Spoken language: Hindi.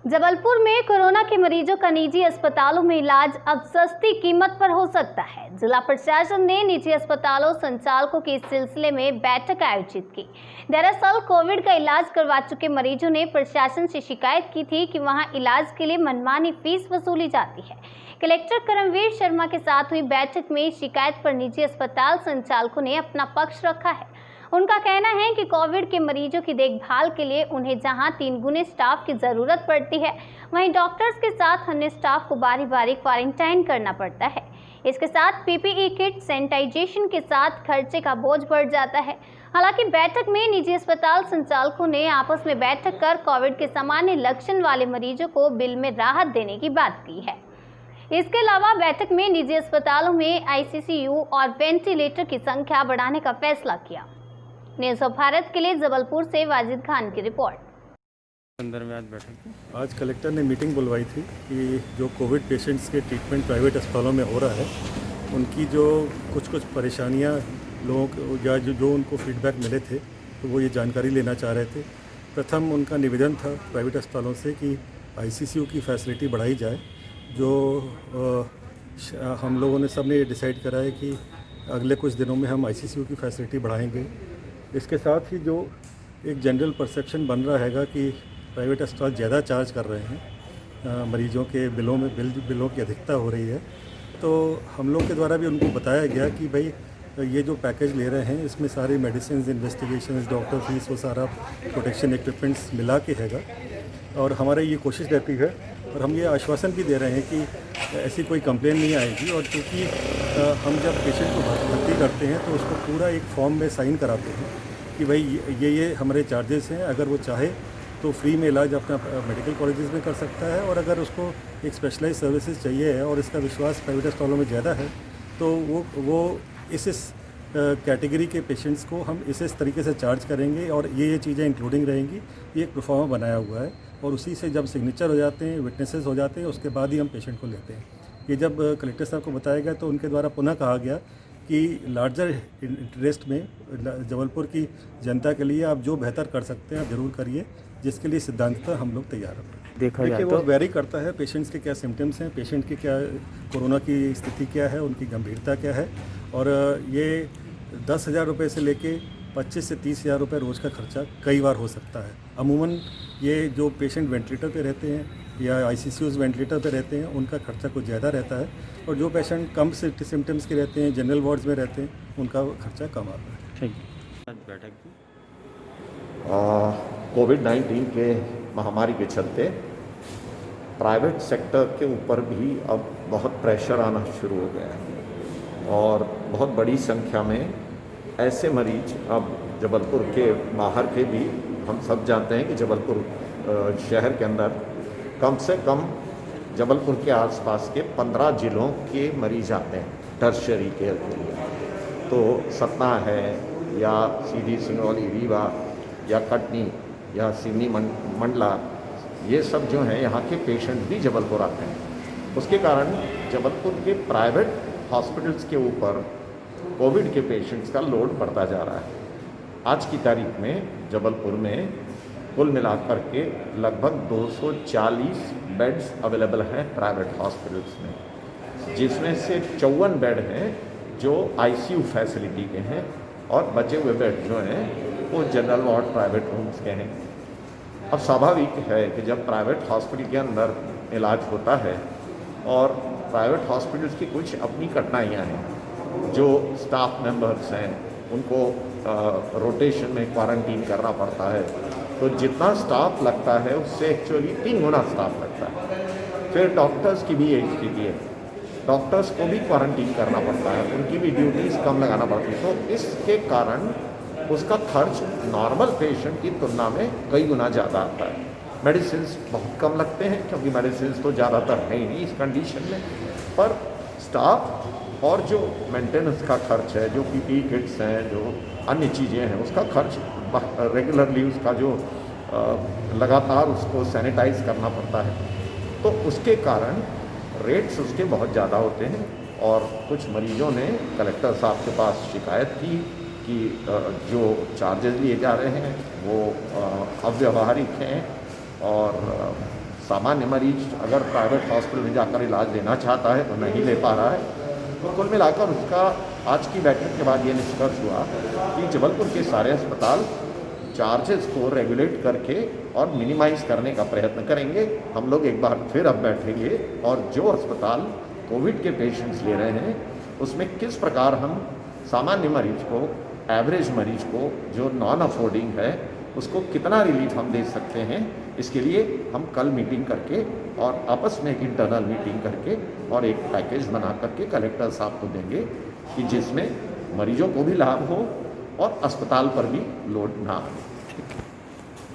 जबलपुर में कोरोना के मरीजों का निजी अस्पतालों में इलाज अब सस्ती कीमत पर हो सकता है। जिला प्रशासन ने निजी अस्पतालों संचालकों के इस सिलसिले में बैठक आयोजित की। दरअसल कोविड का इलाज करवा चुके मरीजों ने प्रशासन से शिकायत की थी कि वहां इलाज के लिए मनमानी फीस वसूली जाती है। कलेक्टर करमवीर शर्मा के साथ हुई बैठक में शिकायत पर निजी अस्पताल संचालकों ने अपना पक्ष रखा है। उनका कहना है कि कोविड के मरीजों की देखभाल के लिए उन्हें जहां 3 गुने स्टाफ की जरूरत पड़ती है, वहीं डॉक्टर्स के साथ अन्य स्टाफ को बारी बारी क्वारंटाइन करना पड़ता है। इसके साथ पीपीई किट, सैनिटाइजेशन के साथ खर्चे का बोझ बढ़ जाता है। हालांकि बैठक में निजी अस्पताल संचालकों ने आपस में बैठक कर कोविड के सामान्य लक्षण वाले मरीजों को बिल में राहत देने की बात की है। इसके अलावा बैठक में निजी अस्पतालों में आईसीयू और वेंटिलेटर की संख्या बढ़ाने का फैसला किया। न्यूज़ ऑफ भारत के लिए जबलपुर से वाजिद खान की रिपोर्ट। अंदर में आज बैठक आज कलेक्टर ने मीटिंग बुलवाई थी कि जो कोविड पेशेंट्स के ट्रीटमेंट प्राइवेट अस्पतालों में हो रहा है, उनकी जो कुछ परेशानियां लोगों को या जो उनको फीडबैक मिले थे, तो वो ये जानकारी लेना चाह रहे थे। प्रथम उनका निवेदन था प्राइवेट अस्पतालों से कि आईसीयू की फैसिलिटी बढ़ाई जाए। जो हम लोगों ने सब ने ये डिसाइड करा है कि अगले कुछ दिनों में हम आईसीयू की फैसिलिटी बढ़ाएंगे। इसके साथ ही जो एक जनरल परसेप्शन बन रहा हैगा कि प्राइवेट अस्पताल ज़्यादा चार्ज कर रहे हैं, मरीजों के बिलों की अधिकता हो रही है, तो हम लोग के द्वारा भी उनको बताया गया कि भाई ये जो पैकेज ले रहे हैं इसमें सारी मेडिसिन, इन्वेस्टिगेशन, डॉक्टर फीस, वो सारा प्रोटेक्शन इक्विपमेंट्स मिला के हैगा। और हमारी ये कोशिश रहती है और हम ये आश्वासन भी दे रहे हैं कि ऐसी कोई कंप्लेन नहीं आएगी। और चूँकि हम जब पेशेंट को भर्ती करते हैं तो उसको पूरा एक फॉर्म में साइन कराते हैं कि भाई ये हमारे चार्जेस हैं। अगर वो चाहे तो फ्री में इलाज अपना मेडिकल कॉलेजेस में कर सकता है, और अगर उसको एक स्पेशलाइज सर्विसेज चाहिए है और इसका विश्वास प्राइवेट अस्पतालों में ज़्यादा है तो वो इस कैटेगरी के पेशेंट्स को हम इस तरीके से चार्ज करेंगे और ये चीज़ें इंक्लूडिंग रहेंगी। ये एक प्रोफार्मा बनाया हुआ है और उसी से जब सिग्नेचर हो जाते हैं, विटनेसेस हो जाते हैं, उसके बाद ही हम पेशेंट को लेते हैं। ये जब कलेक्टर साहब को बताया गया तो उनके द्वारा पुनः कहा गया कि लार्जर इंटरेस्ट में जबलपुर की जनता के लिए आप जो बेहतर कर सकते हैं आप ज़रूर करिए, जिसके लिए सिद्धांततः हम लोग तैयार हैं। देखिए वो वेरी करता है, पेशेंट्स के क्या सिम्टम्स हैं, पेशेंट की क्या कोरोना की स्थिति क्या है, उनकी गंभीरता क्या है। और ये 10,000 रुपये से लेके 25 से 30,000 रुपये रोज़ का खर्चा कई बार हो सकता है। अमूमन ये जो पेशेंट वेंटिलेटर पे रहते हैं या आईसीयूज़ वेंटिलेटर पे रहते हैं, उनका खर्चा कुछ ज़्यादा रहता है, और जो पेशेंट कम सिम्टम्स के रहते हैं, जनरल वार्ड्स में रहते हैं, उनका खर्चा कम आता है। ठीक है। आज बैठक की कोविड-19 के महामारी के चलते प्राइवेट सेक्टर के ऊपर भी अब बहुत प्रेशर आना शुरू हो गया है और बहुत बड़ी संख्या में ऐसे मरीज अब जबलपुर के बाहर के भी, हम सब जानते हैं कि जबलपुर शहर के अंदर कम से कम जबलपुर के आसपास के 15 जिलों के मरीज आते हैं टर्शरी केयर के लिए। तो सतना है या सीधी सिंगरौली, रीवा या कटनी या सिवनी, मंडला, ये सब जो हैं यहाँ के पेशेंट भी जबलपुर आते हैं। उसके कारण जबलपुर के प्राइवेट हॉस्पिटल्स के ऊपर कोविड के पेशेंट्स का लोड बढ़ता जा रहा है। आज की तारीख में जबलपुर में कुल मिलाकर के लगभग 240 बेड्स अवेलेबल हैं प्राइवेट हॉस्पिटल्स में, जिसमें से 54 बेड हैं जो आईसीयू फैसिलिटी के हैं और बचे हुए बेड जो हैं वो जनरल वार्ड प्राइवेट रूम्स के हैं। अब स्वाभाविक है कि जब प्राइवेट हॉस्पिटल के अंदर इलाज होता है और प्राइवेट हॉस्पिटल्स की कुछ अपनी कठिनाइयाँ हैं, जो स्टाफ मेंबर्स हैं उनको रोटेशन में क्वारंटीन करना पड़ता है, तो जितना स्टाफ लगता है उससे एक्चुअली 3 गुना स्टाफ लगता है। फिर डॉक्टर्स की भी यही स्थिति है, डॉक्टर्स को भी क्वारंटीन करना पड़ता है, उनकी भी ड्यूटीज़ कम लगाना पड़ती है। तो इसके कारण उसका खर्च नॉर्मल पेशेंट की तुलना में कई गुना ज़्यादा आता है। मेडिसिन बहुत कम लगते हैं क्योंकि मेडिसिन तो ज़्यादातर है ही नहीं इस कंडीशन में, पर स्टाफ और जो मेंटेनेंस का खर्च है, जो पीपीई किट्स हैं, जो अन्य चीज़ें हैं, उसका खर्च रेगुलरली उसका जो लगातार उसको सैनिटाइज करना पड़ता है, तो उसके कारण रेट्स उसके बहुत ज़्यादा होते हैं। और कुछ मरीजों ने कलेक्टर साहब के पास शिकायत की कि जो चार्जेस लिए जा रहे हैं वो अव्यावहारिक हैं और सामान्य मरीज अगर प्राइवेट हॉस्पिटल में जाकर इलाज लेना चाहता है तो नहीं ले पा रहा है। तो कुल मिलाकर उसका आज की बैठक के बाद ये निष्कर्ष हुआ कि जबलपुर के सारे अस्पताल चार्जेस को रेगुलेट करके और मिनिमाइज करने का प्रयत्न करेंगे। हम लोग एक बार फिर अब बैठेंगे और जो अस्पताल कोविड के पेशेंट्स ले रहे हैं उसमें किस प्रकार हम सामान्य मरीज को, एवरेज मरीज को जो नॉन अफोर्डिंग है उसको कितना रिलीफ हम दे सकते हैं, इसके लिए हम कल मीटिंग करके और आपस में एक इंटरनल मीटिंग करके और एक पैकेज बना करके कलेक्टर साहब को देंगे कि जिसमें मरीजों को भी लाभ हो और अस्पताल पर भी लोड ना आए।